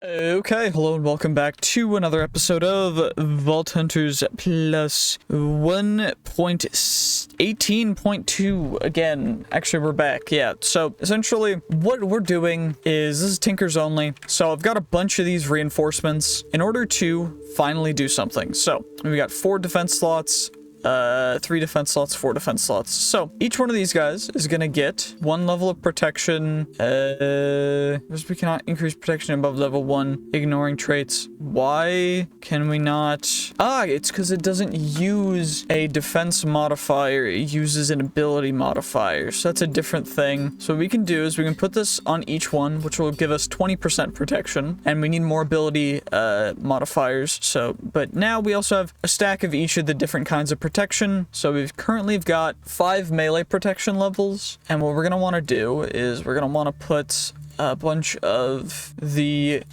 Okay, hello and welcome back to another episode of Vault Hunters plus 1.18.2. Again, actually we're back, yeah. So essentially what we're doing is, this is Tinkers only, so I've got a bunch of these reinforcements in order to finally do something. So we got 4 defense slots, 3 defense slots, 4 defense slots. So each one of these guys is gonna get 1 level of protection. We cannot increase protection above level 1, ignoring traits. Why can we not? It's because it doesn't use a defense modifier. It uses an ability modifier. So that's a different thing. So what we can do is we can put this on each one, which will give us 20% protection, and we need more ability modifiers. So, but now we also have a stack of each of the different kinds of protection. So we've currently got 5 melee protection levels, and what we're going to want to do is we're going to want to put a bunch of the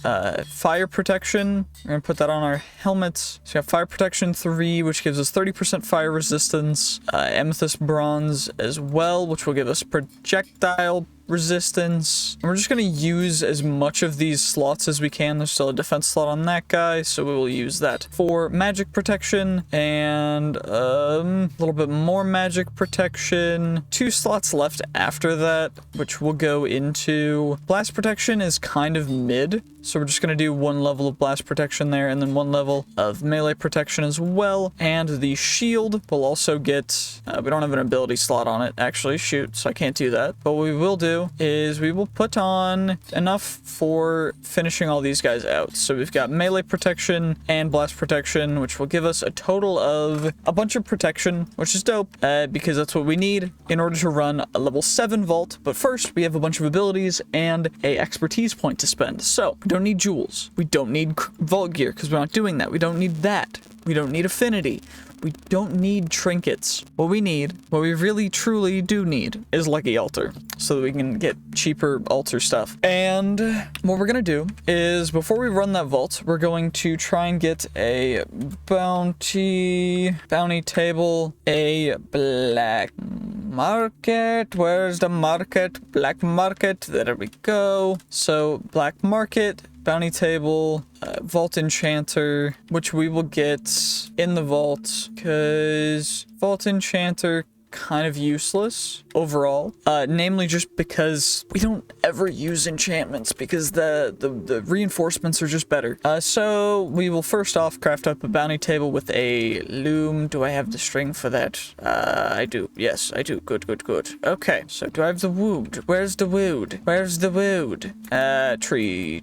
fire protection. We're going to put that on our helmets. So we have fire protection 3, which gives us 30% fire resistance, amethyst bronze as well, which will give us projectile resistance. And we're just going to use as much of these slots as we can. There's still a defense slot on that guy, so we will use that for magic protection and a little bit more magic protection. 2 slots left after that, which will go into blast protection is kind of mid. So we're just going to do 1 level of blast protection there and then 1 level of melee protection as well. And the shield will also get, we don't have an ability slot on it, actually, shoot, so I can't do that. But what we will do is we will put on enough for finishing all these guys out. So we've got melee protection and blast protection, which will give us a total of a bunch of protection, which is dope, because that's what we need in order to run a level 7 vault. But first, we have a bunch of abilities and a expertise point to spend. So we don't need jewels. We don't need vault gear because we're not doing that. We don't need that. We don't need affinity. We don't need trinkets. What we need, what we really truly do need, is Lucky Altar, so that we can get cheaper altar stuff. And what we're gonna do is, before we run that vault, we're going to try and get a bounty table, a black market. Where's the market? Black market. There we go. So black market, bounty table, vault enchanter, which we will get in the vault because vault enchanter kind of useless overall, namely just because we don't ever use enchantments because the reinforcements are just better. So we will first off craft up a bounty table with a loom. Do I have the string for that? I do. Yes, I do. Good. Okay, so do I have the wood? Where's the wood? Tree.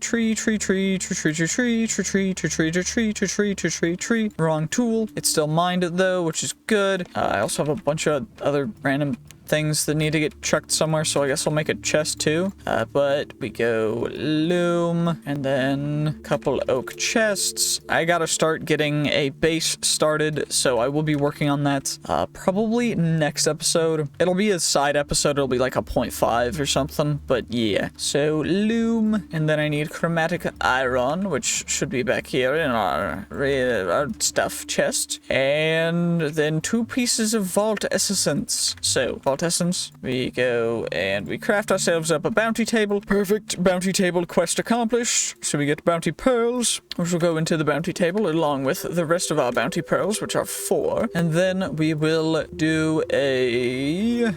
Wrong tool. It still mined it though, which is good. I also have a bunch of other random things that need to get chucked somewhere, so I guess I'll make a chest too. But we go loom and then a couple oak chests. I gotta start getting a base started, so I will be working on that probably next episode. It'll be a side episode. It'll be like a 0.5 or something, but yeah. So loom, and then I need chromatic iron, which should be back here in our stuff chest, and then 2 pieces of vault essence. So vault essence, we go and we craft ourselves up a bounty table. Perfect. Bounty table quest accomplished. So we get bounty pearls, which will go into the bounty table along with the rest of our bounty pearls, which are 4. And then we will do a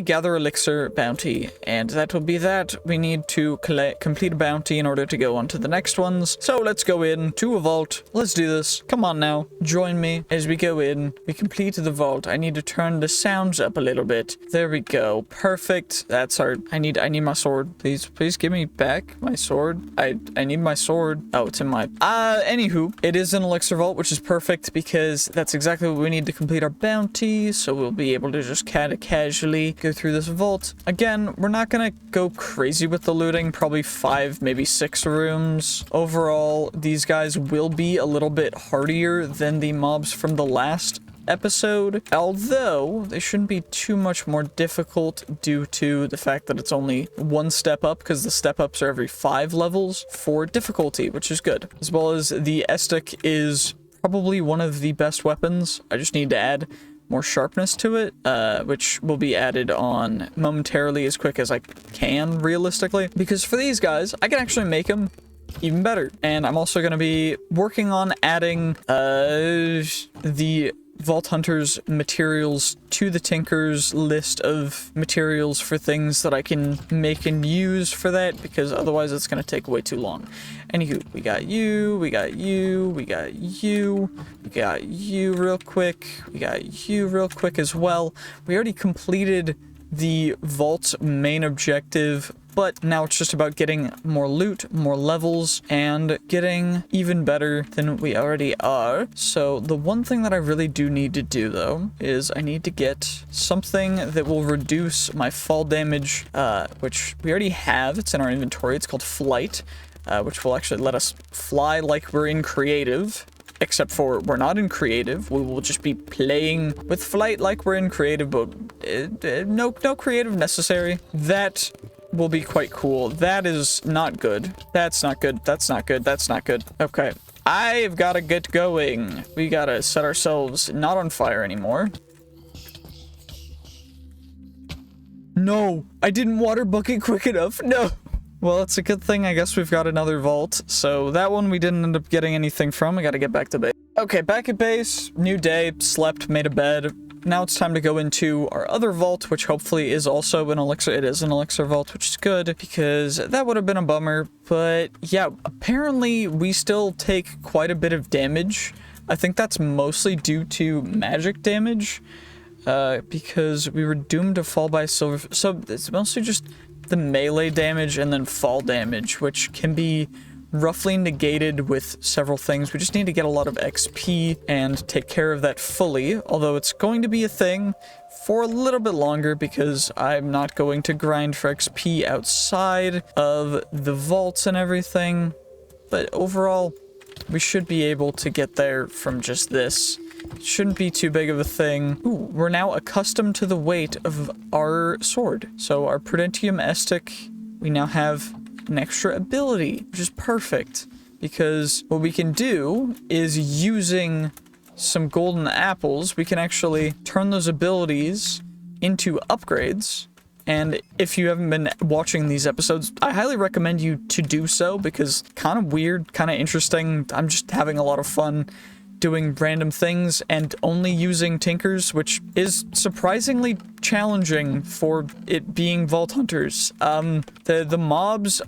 gather elixir bounty, and that will be that. We need to complete a bounty in order to go on to the next ones. So let's go into a vault. Let's do this. Come on now, join me as we go in. We complete the vault. I need to turn the sounds up a little bit. There we go. Perfect. That's our... I need my sword. Please give me back my sword. I need my sword. Oh, it's in my... Anywho, it is an elixir vault, which is perfect because that's exactly what we need to complete our bounty. So we'll be able to just kind of casually go through this vault. Again, we're not gonna go crazy with the looting. Probably 5, maybe 6 rooms. Overall, these guys will be a little bit hardier than the mobs from the last episode, although they shouldn't be too much more difficult due to the fact that it's only 1 step up, because the step ups are every 5 levels for difficulty, which is good. As well as the Estic is probably one of the best weapons. I just need to add more sharpness to it, which will be added on momentarily as quick as I can, realistically. Because for these guys, I can actually make them even better. And I'm also going to be working on adding the Vault Hunters materials to the Tinker's list of materials for things that I can make and use for that, because otherwise it's going to take way too long. Anywho, we got you, we got you, we got you, we got you real quick, we got you real quick as well. We already completed the Vault's main objective, but now it's just about getting more loot, more levels, and getting even better than we already are. So the one thing that I really do need to do, though, is I need to get something that will reduce my fall damage, which we already have. It's in our inventory. It's called Flight, which will actually let us fly like we're in creative. Except for we're not in creative. We will just be playing with Flight like we're in creative, but no creative necessary. That will be quite cool. That is not good. That's not good. That's not good. That's not good. Okay. I've got to get going. We got to set ourselves not on fire anymore. No, I didn't water bucket quick enough. No. Well, it's a good thing. I guess we've got another vault. So that one we didn't end up getting anything from. We got to get back to base. Okay, back at base. New day. Slept, made a bed. Now it's time to go into our other vault, which hopefully is also an Elixir. It is an Elixir vault, which is good, because that would have been a bummer. But yeah, apparently we still take quite a bit of damage. I think that's mostly due to magic damage, because we were doomed to fall by silver. So it's mostly just the melee damage and then fall damage, which can be roughly negated with several things. We just need to get a lot of XP and take care of that fully, although it's going to be a thing for a little bit longer because I'm not going to grind for XP outside of the vaults and everything. But overall, we should be able to get there from just this. It shouldn't be too big of a thing. Ooh, we're now accustomed to the weight of our sword. So our Prudentium Estic, we now have an extra ability, which is perfect, because what we can do is, using some golden apples, we can actually turn those abilities into upgrades. And if you haven't been watching these episodes, I highly recommend you to do so, because kind of weird, kind of interesting. I'm just having a lot of fun doing random things and only using Tinkers, which is surprisingly challenging for it being Vault Hunters. The mobs,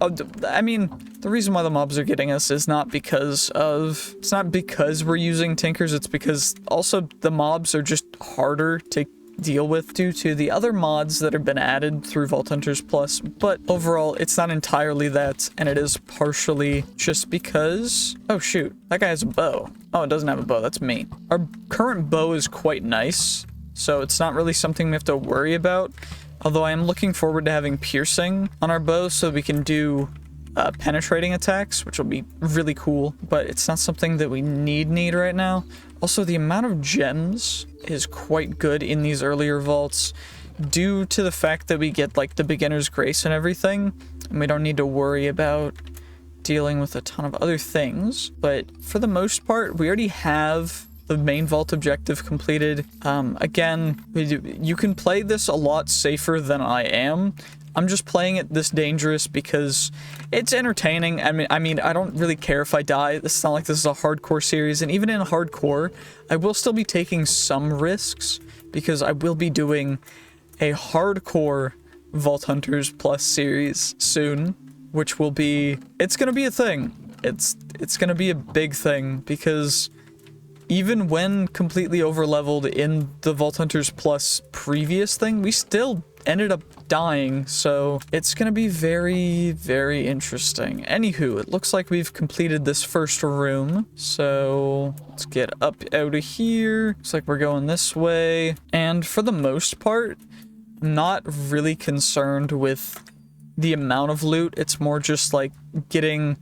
I mean, the reason why the mobs are getting us is not because we're using Tinkers, it's because also the mobs are just harder to deal with due to the other mods that have been added through Vault Hunters Plus, but overall it's not entirely that, and it is partially just because, oh shoot, that guy has a bow. Oh, it doesn't have a bow, that's me. Our current bow is quite nice, so it's not really something we have to worry about, although I am looking forward to having piercing on our bow so we can do penetrating attacks, which will be really cool, but it's not something that we need right now. Also, the amount of gems is quite good in these earlier vaults due to the fact that we get like the beginner's grace and everything, and we don't need to worry about dealing with a ton of other things. But for the most part, we already have the main vault objective completed. Again, you can play this a lot safer than I am. I'm just playing it this dangerous because it's entertaining. I mean, I don't really care if I die. It's not like this is a hardcore series, and even in hardcore, I will still be taking some risks because I will be doing a hardcore Vault Hunters Plus series soon, which will be, it's gonna be a thing. It's gonna be a big thing because even when completely overleveled in the Vault Hunters Plus previous thing, we still ended up dying, so it's gonna be very, very interesting. Anywho, it looks like we've completed this first room, so let's get up out of here. Looks like we're going this way, and for the most part, not really concerned with the amount of loot. It's more just like getting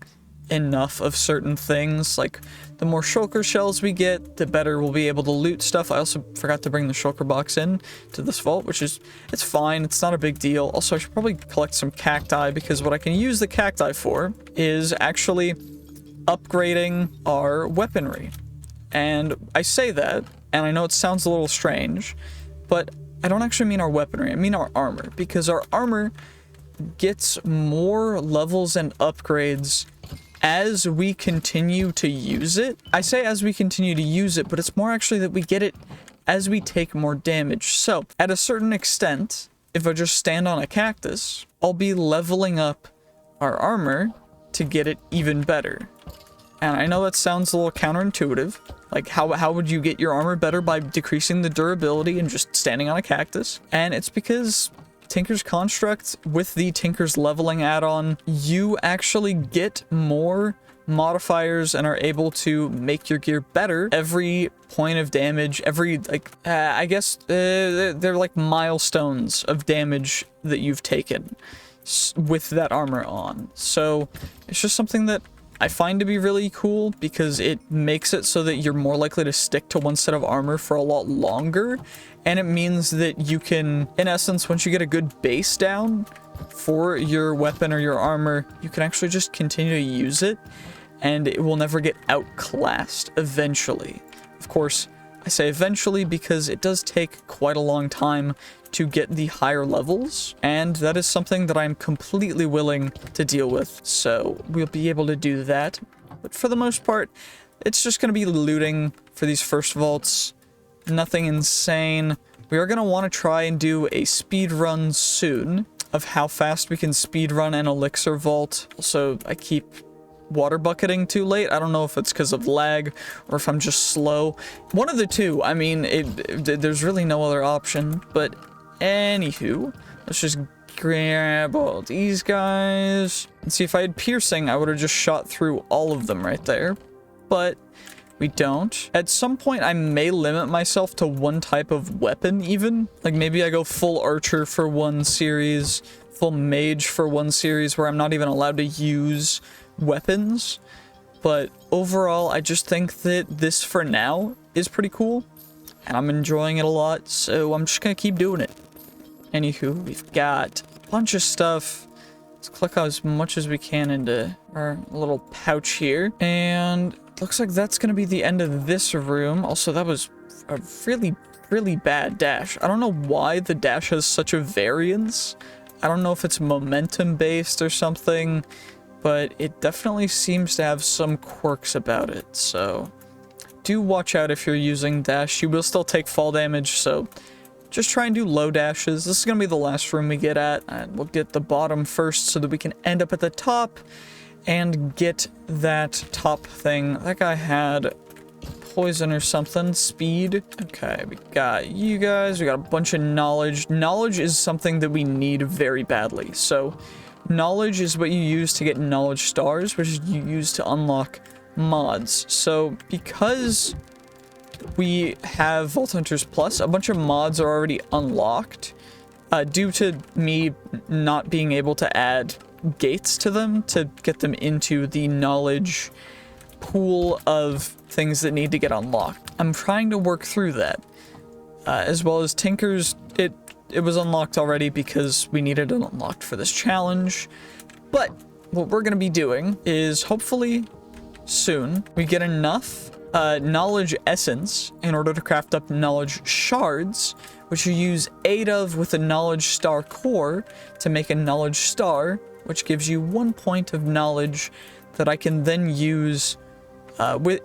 enough of certain things. Like the more shulker shells we get, the better we'll be able to loot stuff. I also forgot to bring the shulker box in to this vault, which is, it's fine, it's not a big deal. Also, I should probably collect some cacti, because what I can use the cacti for is actually upgrading our weaponry. And I say that, and I know it sounds a little strange, but I don't actually mean our weaponry, I mean our armor, because our armor gets more levels and upgrades as we continue to use it. I say as we continue to use it, but it's more actually that we get it as we take more damage. So at a certain extent, if I just stand on a cactus, I'll be leveling up our armor to get it even better. And I know that sounds a little counterintuitive. Like, how would you get your armor better by decreasing the durability and just standing on a cactus? And it's because Tinker's Construct, with the Tinker's Leveling add-on, you actually get more modifiers and are able to make your gear better. Every point of damage, every, like, I guess they're like milestones of damage that you've taken with that armor on. So it's just something that I find to be really cool because it makes it so that you're more likely to stick to one set of armor for a lot longer. And it means that you can, in essence, once you get a good base down for your weapon or your armor, you can actually just continue to use it and it will never get outclassed eventually. Of course, I say eventually because it does take quite a long time to get the higher levels, and that is something that I'm completely willing to deal with, so we'll be able to do that. But for the most part, it's just going to be looting for these first vaults. Nothing insane. We are going to want to try and do a speed run soon of how fast we can speed run an Elixir vault. Also, I keep water bucketing too late. I don't know if it's because of lag or if I'm just slow. One of the two. I mean, there's really no other option, but anywho, let's just grab all these guys. And see, if I had piercing, I would have just shot through all of them right there. But we don't. At some point, I may limit myself to one type of weapon even. Like maybe I go full archer for one series, full mage for one series where I'm not even allowed to use weapons. But overall, I just think that this for now is pretty cool. And I'm enjoying it a lot, so I'm just gonna keep doing it. Anywho, we've got a bunch of stuff. Let's click as much as we can into our little pouch here. And looks like that's gonna be the end of this room. Also, that was a really, really bad dash. I don't know why the dash has such a variance. I don't know if it's momentum based or something, but it definitely seems to have some quirks about it, so do watch out if you're using dash. You will still take fall damage, so just try and do low dashes. This is going to be the last room we get at, and we'll get the bottom first so that we can end up at the top and get that top thing. That guy had poison or something. Speed. Okay, we got you guys. We got a bunch of knowledge. Knowledge is something that we need very badly. So knowledge is what you use to get knowledge stars, which is you use to unlock mods. So because we have Vault Hunters Plus, a bunch of mods are already unlocked due to me not being able to add gates to them to get them into the knowledge pool of things that need to get unlocked. I'm trying to work through that, as well as Tinker's. It was unlocked already because we needed it unlocked for this challenge. But what we're going to be doing is hopefully soon we get enough knowledge essence in order to craft up knowledge shards, which you use 8 of with a knowledge star core to make a knowledge star, which gives you 1 point of knowledge that I can then use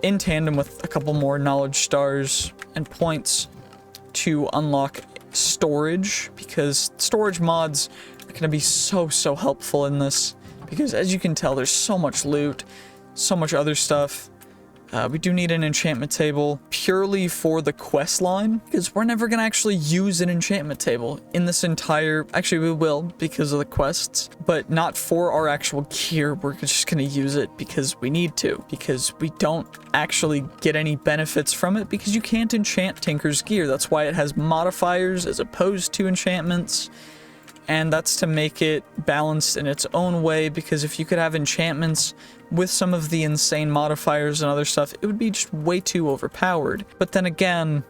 in tandem with a couple more knowledge stars and points to unlock storage, because storage mods are going to be so helpful in this, because as you can tell, there's so much loot, so much other stuff. We do need an enchantment table purely for the quest line, because we're never going to actually use an enchantment table in this entire... Actually, we will because of the quests, but not for our actual gear. We're just going to use it because we need to, because we don't actually get any benefits from it, because you can't enchant Tinker's gear. That's why it has modifiers as opposed to enchantments. And that's to make it balanced in its own way, because if you could have enchantments with some of the insane modifiers and other stuff, it would be just way too overpowered. But then again,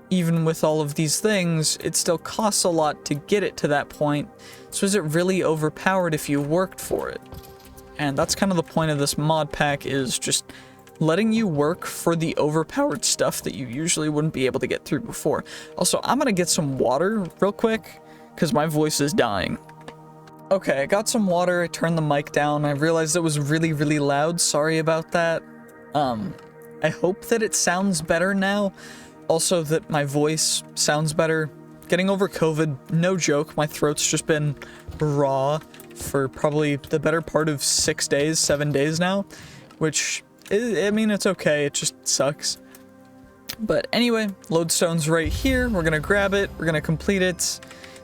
even with all of these things, it still costs a lot to get it to that point. So is it really overpowered if you worked for it? And that's kind of the point of this mod pack, is just letting you work for the overpowered stuff that you usually wouldn't be able to get through before. Also, I'm gonna get some water real quick, because my voice is dying. Okay, I got some water, I turned the mic down, I realized it was really, really loud, sorry about that. I hope that it sounds better now, also that my voice sounds better. Getting over COVID, no joke, my throat's just been raw for probably the better part of 6 days, 7 days now, which, I mean, it's okay, it just sucks. But anyway, lodestone's right here, we're gonna grab it, we're gonna complete it.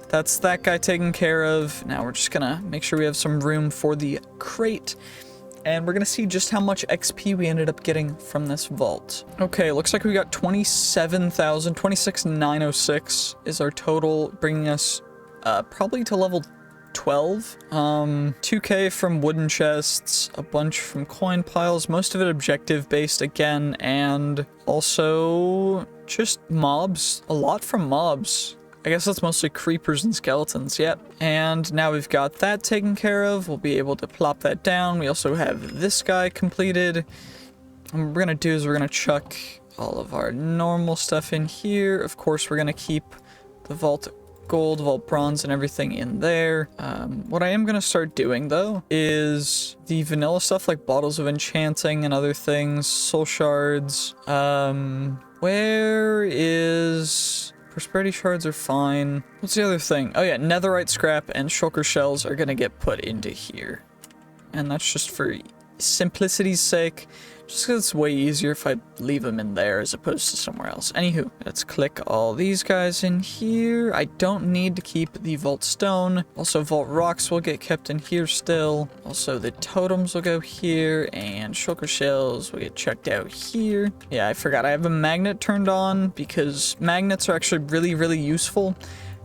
That's that guy taken care of. Now we're just gonna make sure we have some room for the crate. And we're gonna see just how much XP we ended up getting from this vault. Okay, looks like we got 27,000, 26,906 is our total, bringing us probably to level 12. 2k from wooden chests, a bunch from coin piles, most of it objective based again, and also just mobs, a lot from mobs. I guess that's mostly creepers and skeletons, yep. And now we've got that taken care of. We'll be able to plop that down. We also have this guy completed. And what we're gonna do is we're gonna chuck all of our normal stuff in here. Of course, we're gonna keep the vault gold, vault bronze, and everything in there. What I am gonna start doing, though, is the vanilla stuff like bottles of enchanting and other things, soul shards. Where is... Prosperity shards are fine. What's the other thing? Oh yeah, netherite scrap and shulker shells are gonna get put into here. And that's just for simplicity's sake. Just because it's way easier if I leave them in there as opposed to somewhere else. Anywho, let's click all these guys in here. I don't need to keep the vault stone. Also, vault rocks will get kept in here still. Also, the totems will go here, and shulker shells will get checked out here. Yeah, I forgot I have a magnet turned on because magnets are actually really, really useful,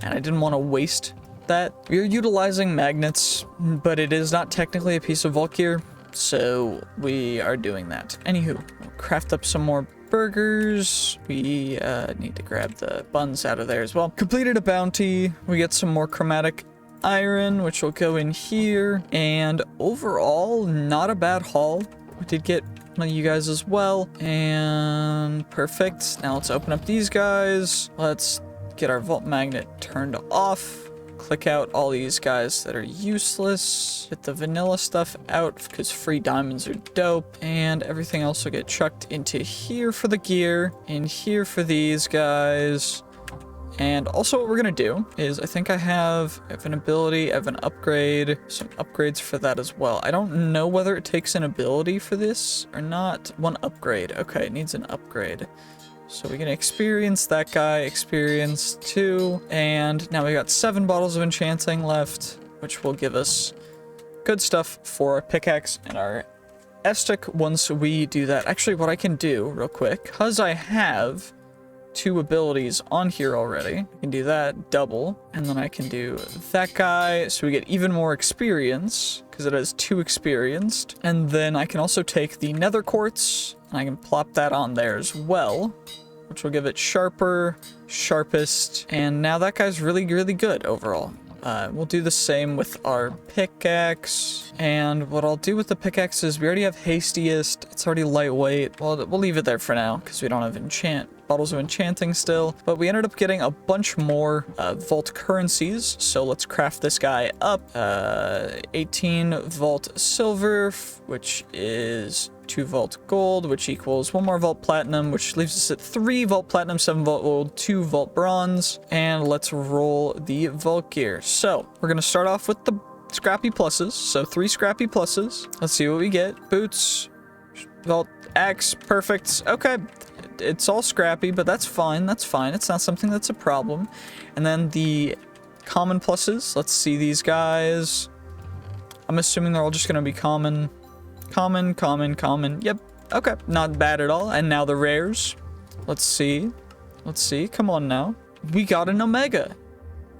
and I didn't want to waste that. We are utilizing magnets, but it is not technically a piece of vault gear. So we are doing that. Anywho, we'll craft up some more burgers. We need to grab the buns out of there as well. Completed a bounty. We get some more chromatic iron, which will go in here. And overall, not a bad haul. We did get one of you guys as well. And perfect. Now let's open up these guys. Let's get our vault magnet turned off. Click out all these guys that are useless. Get the vanilla stuff out because free diamonds are dope. And everything else will get chucked into here for the gear. In here for these guys. And also what we're going to do is I think I have an ability, I have an upgrade. Some upgrades for that as well. I don't know whether it takes an ability for this or not. One upgrade. Okay, it needs an upgrade. So we can experience that guy, experience 2, and now we got 7 bottles of enchanting left, which will give us good stuff for our pickaxe and our Estic once we do that. Actually, what I can do real quick, because I have 2 abilities on here already, I can do that double, and then I can do that guy, so we get even more experience, because it has 2 experienced, and then I can also take the nether quartz, and I can plop that on there as well, which will give it sharper, sharpest, and now that guy's really, really good overall. We'll do the same with our pickaxe, and what I'll do with the pickaxe is we already have hastiest, it's already lightweight. Well, we'll leave it there for now, because we don't have bottles of enchanting still, but we ended up getting a bunch more vault currencies, so let's craft this guy up. 18 vault silver, which is 2 vault gold, which equals 1 more vault platinum, which leaves us at 3 vault platinum, 7 vault gold, 2 vault bronze, and let's roll the vault gear. So we're gonna start off with the scrappy pluses, so 3 scrappy pluses. Let's see what we get. Boots, vault axe, perfect. Okay, it's all scrappy, but that's fine, that's fine. It's not something that's a problem. And then the common pluses, let's see these guys. I'm assuming they're all just gonna be common. Common, common, common. Yep. Okay. Not bad at all. And now the rares. Let's see. Let's see. Come on now. We got an omega.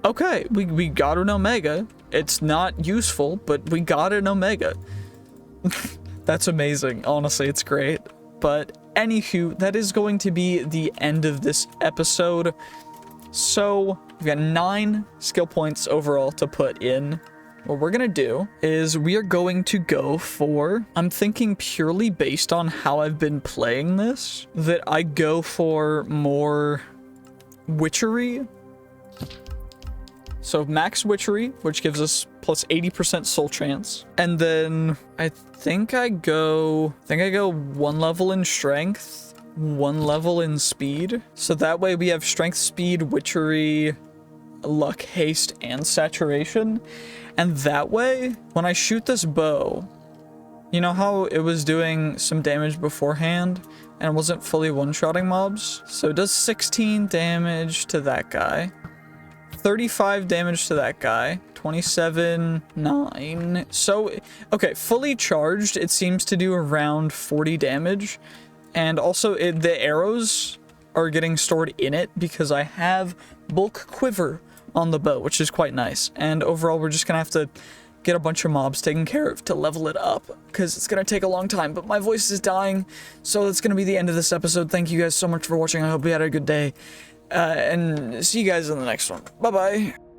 Okay. We got an omega. It's not useful, but we got an omega. That's amazing. Honestly, it's great. But anywho, that is going to be the end of this episode. So we've got 9 skill points overall to put in. What we're gonna do is we are going to go for, I'm thinking purely based on how I've been playing this, that I go for more witchery. So max witchery, which gives us plus 80% soul chance. And then I think I go 1 level in strength, 1 level in speed. So that way we have strength, speed, witchery, luck, haste, and saturation. And that way, when I shoot this bow, you know how it was doing some damage beforehand and it wasn't fully one-shotting mobs? So it does 16 damage to that guy, 35 damage to that guy, 27, 9. So, okay, fully charged, it seems to do around 40 damage. And also, the arrows are getting stored in it because I have bulk quiver on the bow, which is quite nice. And overall, we're just gonna have to get a bunch of mobs taken care of to level it up, because it's gonna take a long time, but my voice is dying, so that's gonna be the end of this episode. Thank you guys so much for watching. I hope you had a good day, and see you guys in the next one. Bye-bye.